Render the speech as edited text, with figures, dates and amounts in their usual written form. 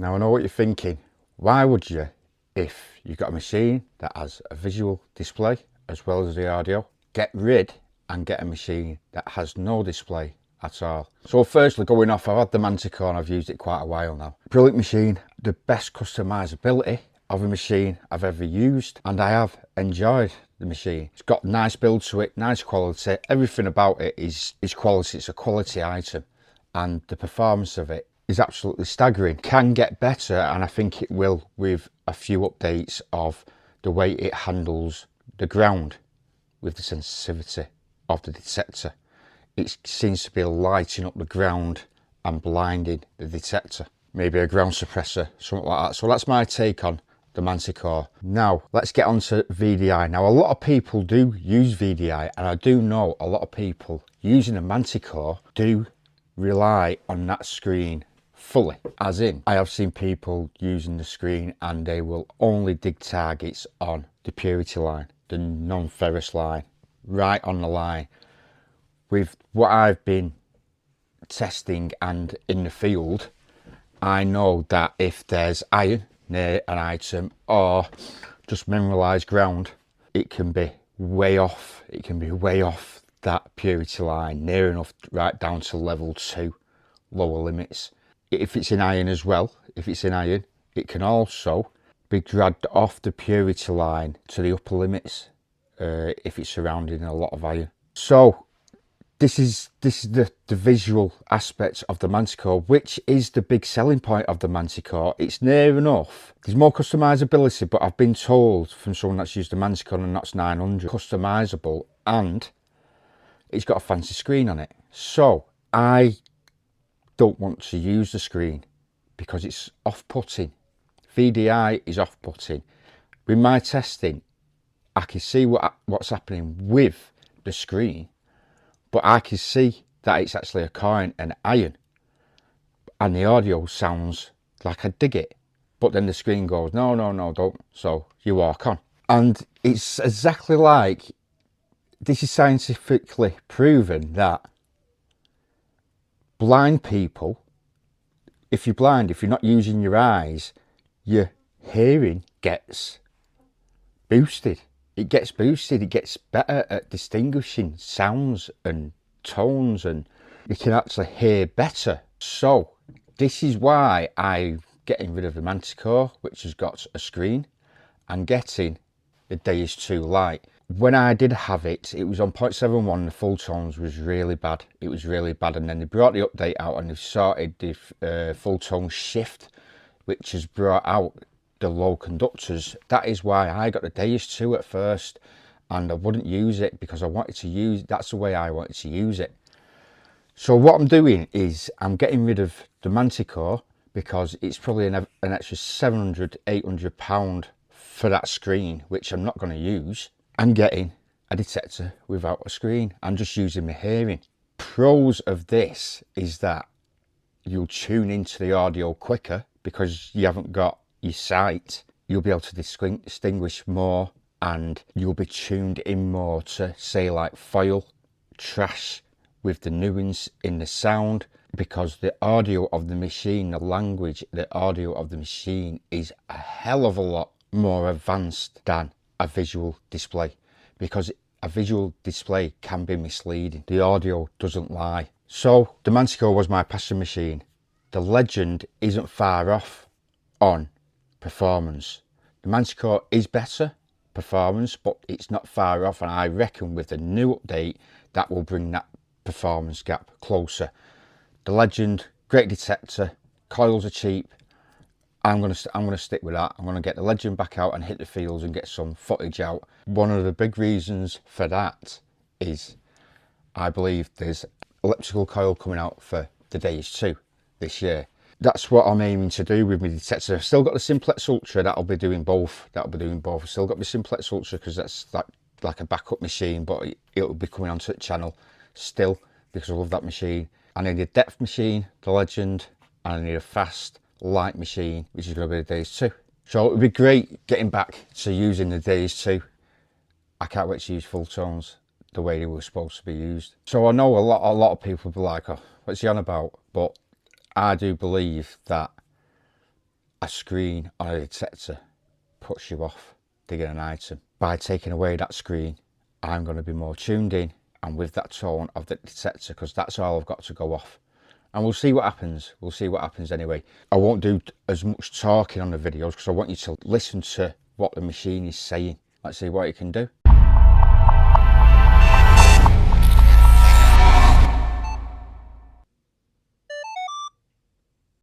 Now I know what you're thinking, why would you, if you've got a machine that has a visual display as well as the audio, get rid and get a machine that has no display at all? So firstly, going off, I've had the Manticore and I've used it quite a while now. Brilliant machine, the best customizability of a machine I've ever used, and I have enjoyed the machine. It's got nice build to it, nice quality, everything about it is quality. It's a quality item, and the performance of it is absolutely staggering. Can get better, and I think it will with a few updates of the way it handles the ground with the sensitivity of the detector. It seems to be lighting up the ground and blinding the detector. Maybe a ground suppressor, something like that. So that's my take on the Manticore. Now let's get on to VDI. Now a lot of people do use VDI, and I do know a lot of people using a Manticore do rely on that screen fully, as in I have seen people using the screen and they will only dig targets on the purity line, the non-ferrous line, right on the line. With what I've been testing and in the field, I know that if there's iron near an item or just mineralized ground, it can be way off. It can be way off that purity line, near enough right down to level 2 lower limits. If it's in iron as well, if it's in iron, it can also be dragged off the purity line to the upper limits if it's surrounding a lot of iron. So this is the visual aspect of the Manticore, which is the big selling point of the Manticore. It's near enough. There's more customizability, but I've been told from someone that's used the Manticore and that's 900 customizable, and it's got a fancy screen on it. So I don't want to use the screen because it's off-putting. VDI is off-putting. With my testing, I can see what's happening with the screen, but I can see that it's actually a coin and iron, and the audio sounds like I dig it, but then the screen goes, no, no, no, don't. So you walk on. And it's exactly like, this is scientifically proven that blind people, if you're blind, if you're not using your eyes, your hearing gets boosted. It gets boosted. It gets better at distinguishing sounds and tones, and you can actually hear better. So this is why I'm getting rid of the Manticore, which has got a screen, and getting the Deus 2 Lite. When I did have it, it was on 0.71. The full tones was really bad. It was really bad, and then they brought the update out and they've started the full tone shift, which has brought out the low conductors. That is why I got the Deus 2 at first, and I wouldn't use it because I wanted to use, that's the way I wanted to use it. So what I'm doing is I'm getting rid of the Manticore because it's probably an extra 700, 800 pound for that screen, which I'm not going to use. I'm getting a detector without a screen. I'm just using my hearing. Pros of this is that you'll tune into the audio quicker because you haven't got your sight. You'll be able to distinguish more, and you'll be tuned in more to, say, like foil, trash, with the nuance in the sound, because the audio of the machine, the language, the audio of the machine is a hell of a lot more advanced than a visual display, because a visual display can be misleading. The audio doesn't lie. So the Manticore was my passion machine. The Legend isn't far off on performance. The Manticore is better performance, but it's not far off, and I reckon with the new update that will bring that performance gap closer. The Legend, great detector, coils are cheap. I'm gonna stick with that. I'm gonna get the Legend back out and hit the fields and get some footage out. One of the big reasons for that is I believe there's electrical coil coming out for the Deus 2 this year. That's what I'm aiming to do with my detector. I've still got the Simplex Ultra, that'll be doing both. I've still got my Simplex Ultra because that's like a backup machine, but it'll be coming onto the channel still because I love that machine. I need a depth machine, the Legend, and I need a fast light machine, which is going to be the Deus 2. So it would be great getting back to using the Deus 2. I can't wait to use full tones the way they were supposed to be used. So I know a lot of people will be like, oh, what's he on about? But I do believe that a screen on a detector puts you off digging an item. By taking away that screen, I'm going to be more tuned in and with that tone of the detector, because that's all I've got to go off. And we'll see what happens. We'll see what happens anyway. I won't do as much talking on the videos because I want you to listen to what the machine is saying. Let's see what it can do.